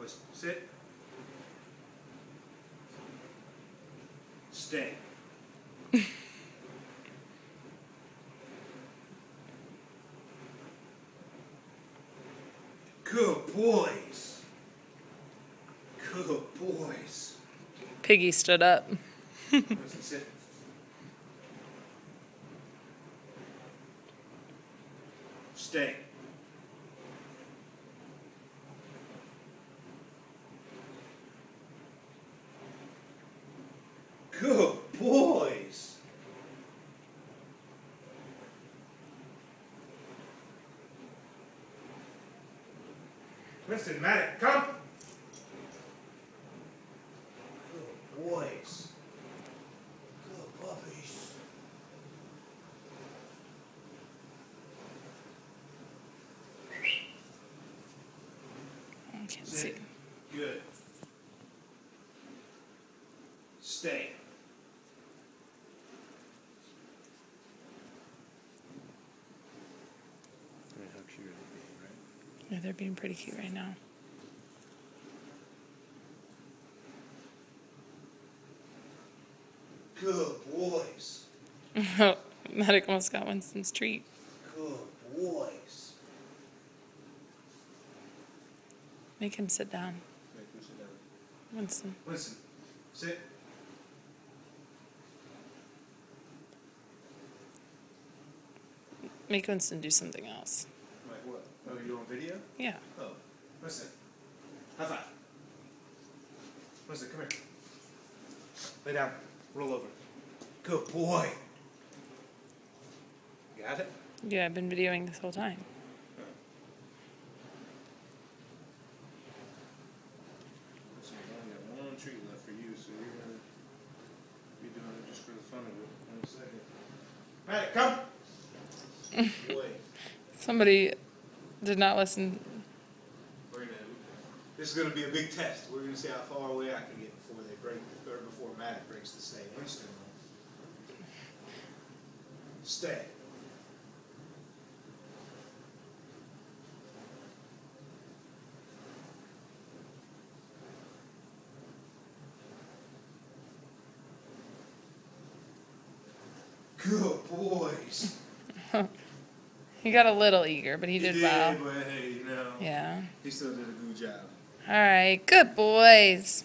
Listen. Sit. Stay. Good boys. Good boys. Piggy stood up. Listen, sit. Stay. Good boys. Listen, Matt, come. Good boys. Good puppies. I can't see. Sit. Good. Stay. How cute are they being, right? Yeah, they're being pretty cute right now. Good boys. Medic almost got Winston's treat. Good boys. Make him sit down. Make them sit down. Winston. Listen. Sit. Make Winston do something else. Like what? Oh, you on video? Yeah. Oh. Listen. High five. Listen, come here. Lay down. Roll over. Good boy. Got it? Yeah, I've been videoing this whole time. Listen, I only got one treat left for you, so you're gonna be doing it just for the fun of it. In a second. Matt, come. Boy. Somebody did not listen. This is going to be a big test. We're going to see how far away I can get before they break, or before Matt breaks the stay. Winston. Stay. Good boys. He got a little eager, but he did well. But hey, you know, Yeah. he still did a good job. All right. Good boys.